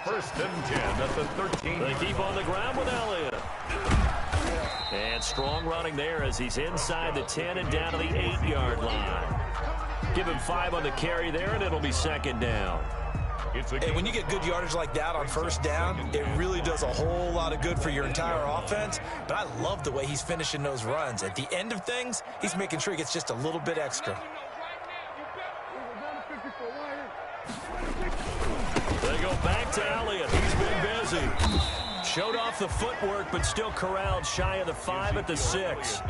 1st and 10 at the 13. They keep on the ground with Elliott. And strong running there as he's inside the 10 and down to the 8-yard line. Give him 5 on the carry there, and it'll be 2nd down. Hey, when you get good yardage like that on 1st down, it really does a whole lot of good for your entire offense. But I love the way he's finishing those runs. At the end of things, he's making sure he gets just a little bit extra. They go back to Elliott. He's been busy. Showed off the footwork, but still corralled shy of the 5 at the 6.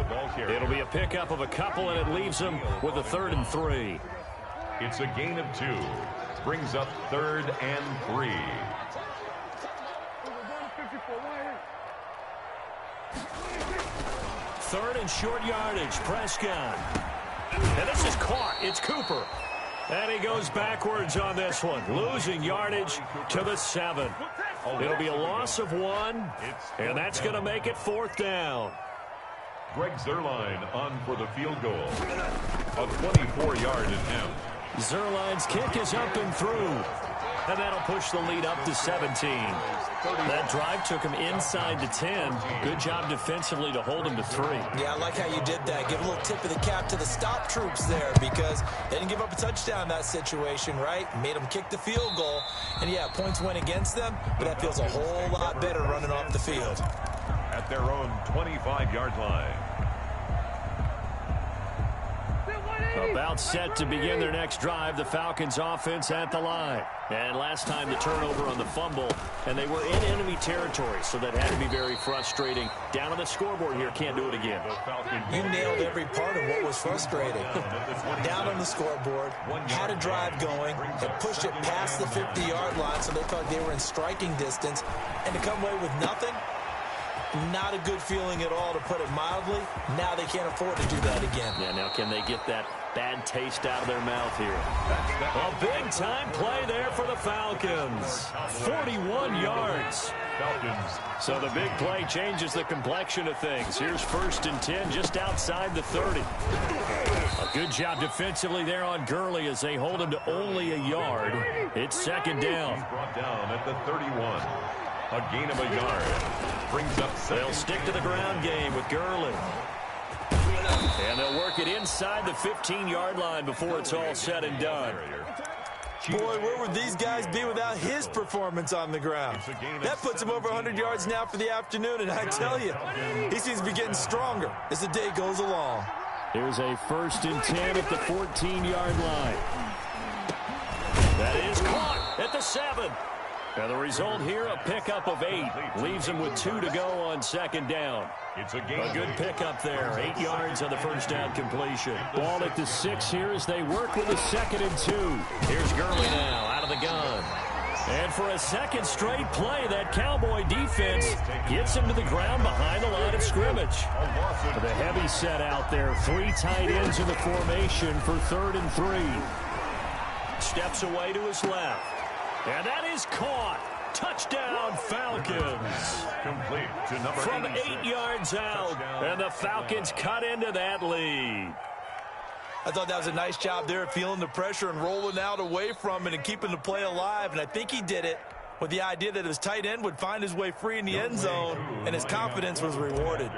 It'll be a pickup of a couple, and it leaves them with a 3rd and 3. It's a gain of 2. Brings up 3rd and 3. Third and short yardage. Prescott. And this is caught. It's Cooper. And he goes backwards on this one, losing yardage to the 7. It'll be a loss of 1, and that's going to make it 4th down. Greg Zuerlein on for the field goal. A 24-yard attempt. Zuerlein's kick is up and through, and that'll push the lead up to 17. That drive took him inside the 10. Good job defensively to hold him to 3. Yeah, I like how you did that. Give a little tip of the cap to the stop troops there because they didn't give up a touchdown in that situation, right? Made them kick the field goal. And, yeah, points went against them, but that feels a whole lot better running off the field. At their own 25-yard line. About set to begin their next drive, the Falcons offense at the line. And last time the turnover on the fumble, and they were in enemy territory, so that had to be very frustrating. Down on the scoreboard here, can't do it again. You nailed every part of what was frustrating. Down on the scoreboard, had a drive going, had pushed it past the 50-yard line, so they felt they were in striking distance, and to come away with nothing, not a good feeling at all, to put it mildly. Now they can't afford to do that again. Yeah, now can they get that bad taste out of their mouth here? A big-time play there for the Falcons. 41 yards. So the big play changes the complexion of things. Here's 1st and 10 just outside the 30. A good job defensively there on Gurley as they hold him to only a yard. It's 2nd down. He's brought down at the 31. A gain of a yard. Brings up 7. They'll stick to the ground game with Gurley. And they'll work it inside the 15-yard line before it's all said and done. Boy, where would these guys be without his performance on the ground? That puts him over 100 yards now for the afternoon, and I tell you, he seems to be getting stronger as the day goes along. Here's a 1st and 10 at the 14-yard line. That is caught at the 7. And the result here, a pickup of 8. Leaves him with 2 to go on 2nd down. It's a good pickup there. 8 yards on the first down completion. Ball at the 6 here as they work with a 2nd and 2. Here's Gurley now out of the gun. And for a second straight play, that Cowboy defense gets him to the ground behind the line of scrimmage. The heavy set out there. 3 tight ends in the formation for 3rd and 3. Steps away to his left. And that is caught. Touchdown, Falcons. Complete to number From 8 yards out, and the Falcons cut into that lead. I thought that was a nice job there, feeling the pressure and rolling out away from it and keeping the play alive, and I think he did it with the idea that his tight end would find his way free in the end zone, and his confidence was rewarded.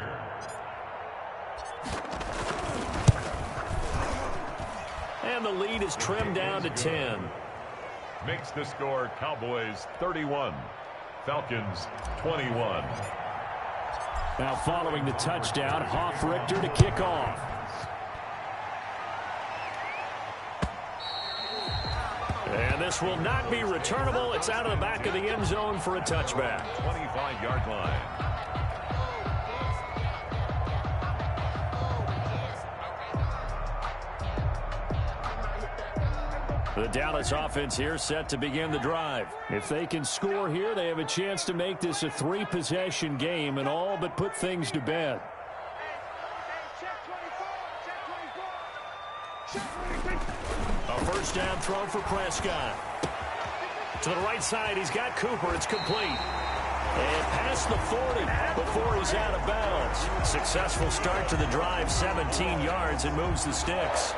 And the lead is trimmed down to 10. Makes the score Cowboys 31, Falcons 21. Now following the touchdown, Hoff-Richter to kick off. And this will not be returnable. It's out of the back of the end zone for a touchback. 25-yard line. The Dallas offense here set to begin the drive. If they can score here, they have a chance to make this a 3-possession game and all but put things to bed. A first down throw for Prescott. To the right side, he's got Cooper. It's complete. And past the 40 before he's out of bounds. Successful start to the drive, 17 yards, and moves the sticks.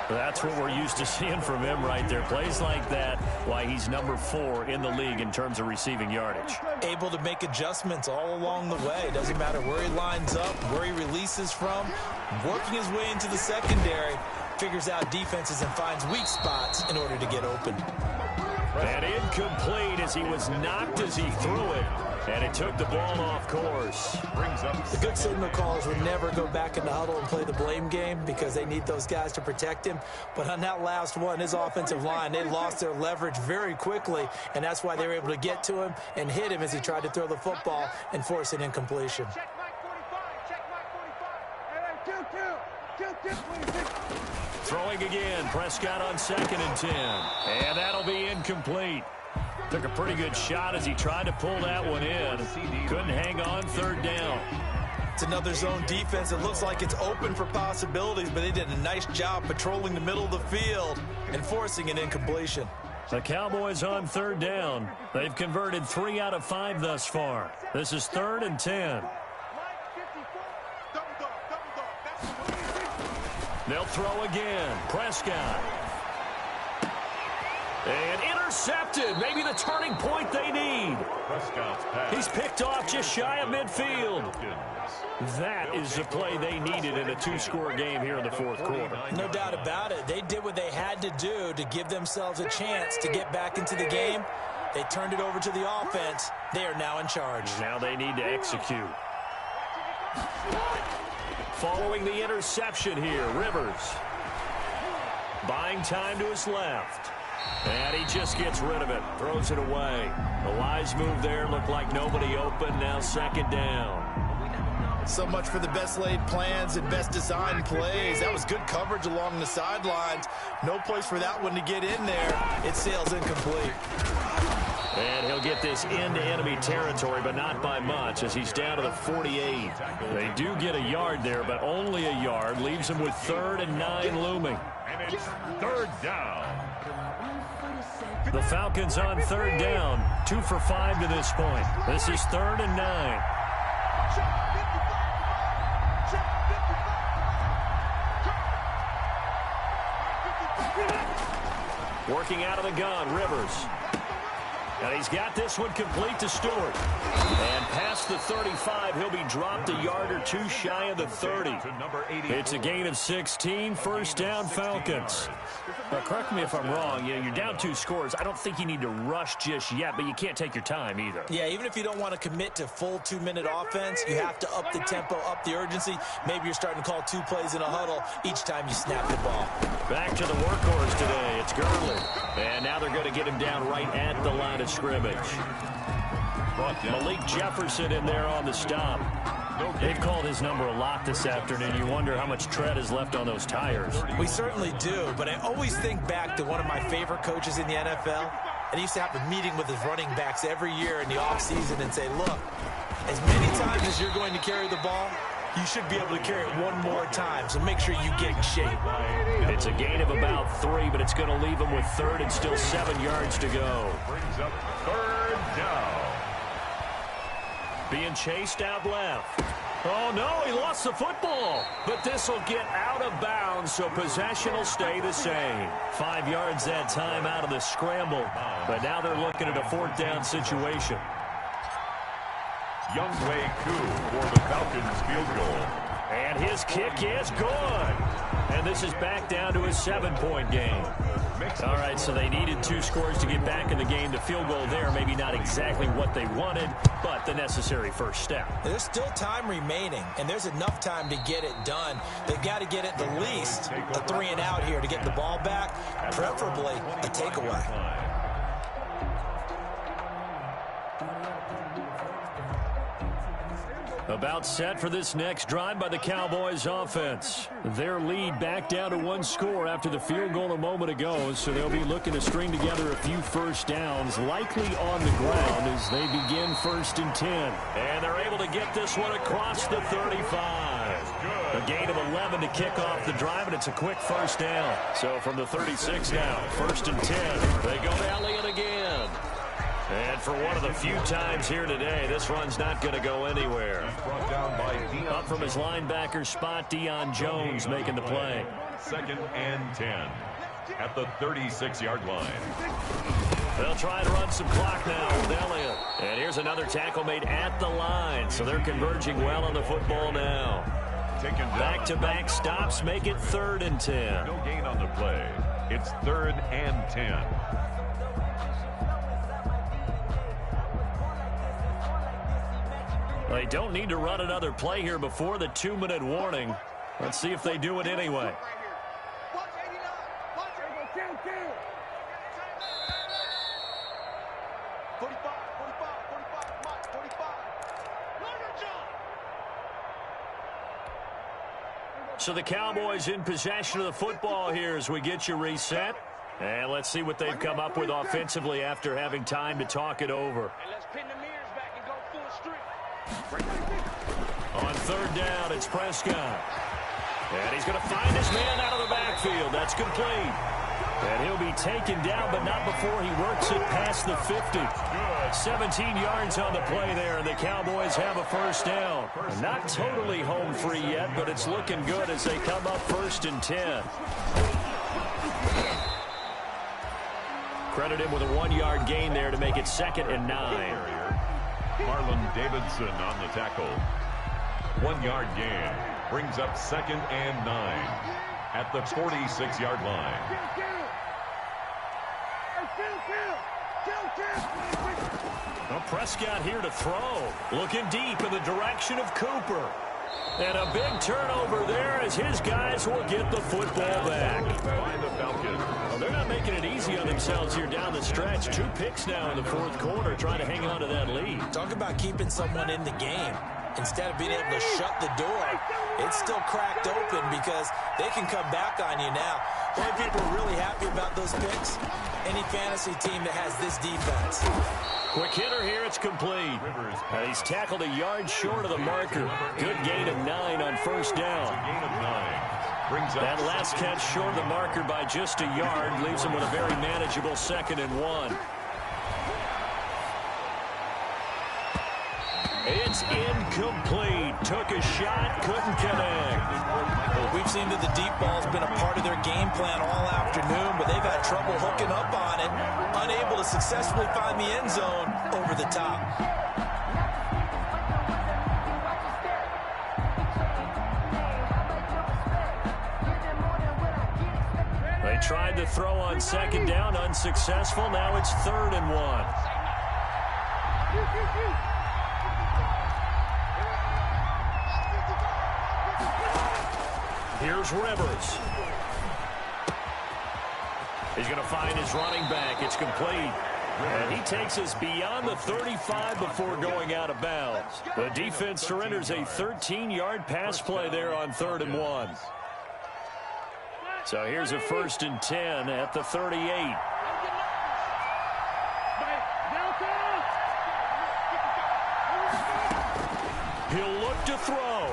That's what we're used to seeing from him right there. Plays like that, why he's number 4 in the league in terms of receiving yardage. Able to make adjustments all along the way. Doesn't matter where he lines up, where he releases from. Working his way into the secondary. Figures out defenses and finds weak spots in order to get open. And incomplete as he was knocked as he threw it. And it took the ball off course. The good signal callers would never go back in the huddle and play the blame game because they need those guys to protect him. But on that last one, his offensive line, they lost their leverage very quickly, and that's why they were able to get to him and hit him as he tried to throw the football and force an incompletion. Throwing again, Prescott on 2nd and 10. And that'll be incomplete. Took a pretty good shot as he tried to pull that one in. Couldn't hang on 3rd down. It's another zone defense. It looks like it's open for possibilities, but they did a nice job patrolling the middle of the field and forcing an incompletion. The Cowboys on 3rd down. They've converted 3 out of 5 thus far. This is 3rd and 10. They'll throw again. Prescott. And intercepted. Maybe the turning point they need. He's picked off just shy of midfield. That is the play they needed in a 2-score game here in the 4th quarter. No doubt about it. They did what they had to do to give themselves a chance to get back into the game. They turned it over to the offense. They are now in charge. Now they need to execute. Following the interception here, Rivers. Buying time to his left. And he just gets rid of it. Throws it away. The wise move there. Looked like nobody open. Now 2nd down. So much for the best laid plans and best designed plays. That was good coverage along the sidelines. No place for that one to get in there. It sails incomplete. And he'll get this into enemy territory, but not by much as he's down to the 48. They do get a yard there, but only a yard. Leaves him with 3rd and 9 looming. And it's 3rd down. The Falcons on 3rd down. 2 for 5 to this point. This is 3rd and 9. Working out of the gun, Rivers. And he's got this one complete to Stewart. And past the 35, he'll be dropped a yard or 2 shy of the 30. It's a gain of 16, 1st down Falcons. Now, correct me if I'm wrong. You're down 2 scores. I don't think you need to rush just yet, but you can't take your time either. Yeah, even if you don't want to commit to full 2-minute offense, you have to up the tempo, up the urgency. Maybe you're starting to call 2 plays in a huddle each time you snap the ball. Back to the workhorse today. It's Gurley. And now they're going to get him down right at the line of scrimmage. Malik Jefferson in there on the stop. They've called his number a lot this afternoon. You wonder how much tread is left on those tires. We certainly do, but I always think back to one of my favorite coaches in the NFL. And he used to have a meeting with his running backs every year in the offseason and say, look, as many times as you're going to carry the ball, you should be able to carry it one more time, so make sure you get in shape. It's a gain of about 3, but it's going to leave him with 3rd and still 7 yards to go. Brings up 3rd down. Being chased out left. Oh, no, he lost the football. But this will get out of bounds, so possession will stay the same. 5 yards that time out of the scramble. But now they're looking at a 4th down situation. Younghoe Koo for the Falcons field goal. And his kick is good. And this is back down to a 7-point game. All right, so they needed 2 scores to get back in the game. The field goal there, maybe not exactly what they wanted, but the necessary first step. There's still time remaining, and there's enough time to get it done. They've got to get at the least a 3 and out here to get the ball back, preferably a takeaway. About set for this next drive by the Cowboys offense. Their lead back down to 1 score after the field goal a moment ago, so they'll be looking to string together a few first downs, likely on the ground as they begin 1st and 10. And they're able to get this one across the 35. A gain of 11 to kick off the drive, and it's a quick first down. So from the 36 now, 1st and 10. They go to Elliott again. And for one of the few times here today, this run's not going to go anywhere. Up from his linebacker spot, Deion Jones making the play. 2nd and 10 at the 36-yard line. They'll try to run some clock now with Elliott. And here's another tackle made at the line, so they're converging well on the football now. Back-to-back stops make it 3rd and 10. No gain on the play. It's 3rd and 10. They don't need to run another play here before the 2-minute warning. Let's see if they do it anyway. So the Cowboys in possession of the football here as we get you reset. And let's see what they've come up with offensively after having time to talk it over. On 3rd down, it's Prescott. And he's going to find his man out of the backfield. That's complete. And he'll be taken down, but not before he works it past the 50. 17 yards on the play there, and the Cowboys have a first down. Not totally home free yet, but it's looking good as they come up 1st and 10. Credit him with a 1-yard gain there to make it 2nd and 9. Marlon Davidson on the tackle. 1-yard gain brings up 2nd and 9 at the 46-yard line. Well, Prescott here to throw. Looking deep in the direction of Cooper. And a big turnover there as his guys will get the football back. By the Falcons. Well, they're not making it easy on themselves here down the stretch. 2 picks now in the 4th quarter trying to hang on to that lead. Talk about keeping someone in the game. Instead of being able to shut the door, it's still cracked open because they can come back on you now. The only people are really happy about those picks, any fantasy team that has this defense. Quick hitter here, it's complete. He's tackled a yard short of the marker. Good gain of 9 on 1st down. Gain of 9. That last catch short of the marker by just a yard leaves him with a very manageable 2nd and 1. It's incomplete. Took a shot, couldn't connect. We've seen that the deep ball's been a part of their game plan all afternoon, but they've had trouble hooking up on it, unable to successfully find the end zone over the top. They tried to throw on 2nd down, unsuccessful. Now it's 3rd and 1. Here's Rivers. He's going to find his running back. It's complete. And he takes us beyond the 35 before going out of bounds. The defense surrenders a 13-yard pass play there on 3rd and 1. So here's a 1st and 10 at the 38. He'll look to throw.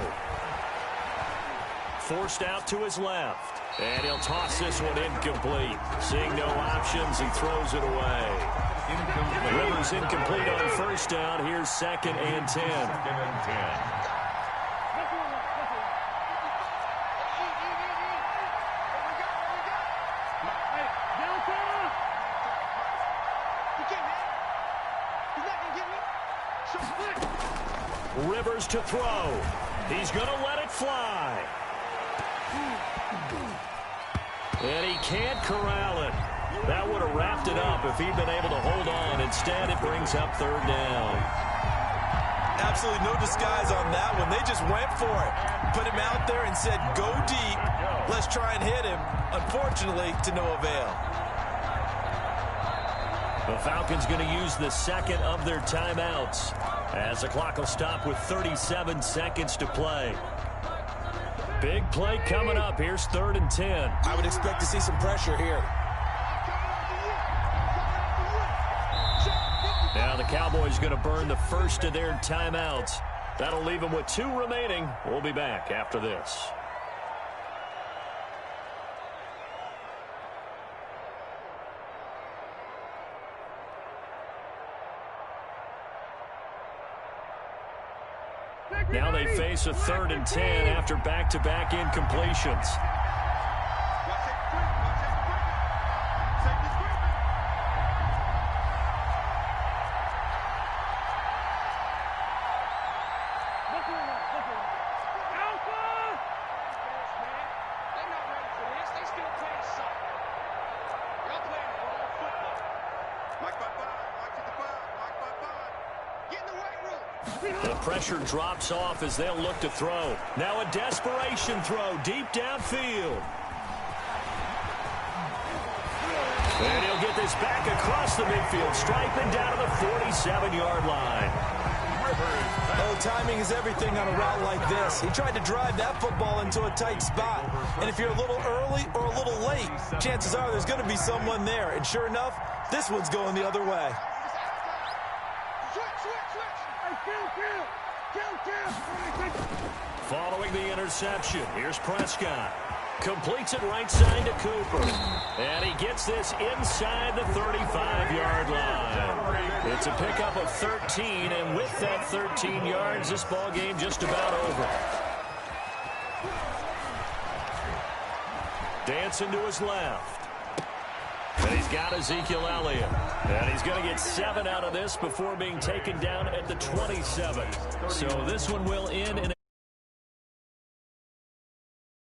Forced out to his left. And he'll toss this one incomplete. Seeing no options, he throws it away. Rivers incomplete on 1st down. Here's 2nd and 10. 2nd and 10. Rivers to throw. He's going to let it fly. And he can't corral it. That would have wrapped it up if he'd been able to hold on. Instead, it brings up third down. Absolutely no disguise on that one. They just went for it. Put him out there and said, go deep. Let's try and hit him. Unfortunately, to no avail. The Falcons going to use the second of their timeouts as the clock will stop with 37 seconds to play. Big play coming up. Here's 3rd and 10. I would expect to see some pressure here. Now the Cowboys going to burn the first of their timeouts. That'll leave them with 2 remaining. We'll be back after this. Now they face a 3rd and 10 after back-to-back incompletions. The pressure drops off as they'll look to throw. Now a desperation throw deep downfield. And he'll get this back across the midfield stripe and down to the 47-yard line. Oh, timing is everything on a route like this. He tried to drive that football into a tight spot. And if you're a little early or a little late, chances are there's going to be someone there. And sure enough, this one's going the other way. Following the interception, here's Prescott. Completes it right side to Cooper. And he gets this inside the 35-yard line. It's a pickup of 13, and with that 13 yards, this ball game just about over. Dancing to his left. And he's got Ezekiel Elliott. And he's going to get 7 out of this before being taken down at the 27. So this one will end in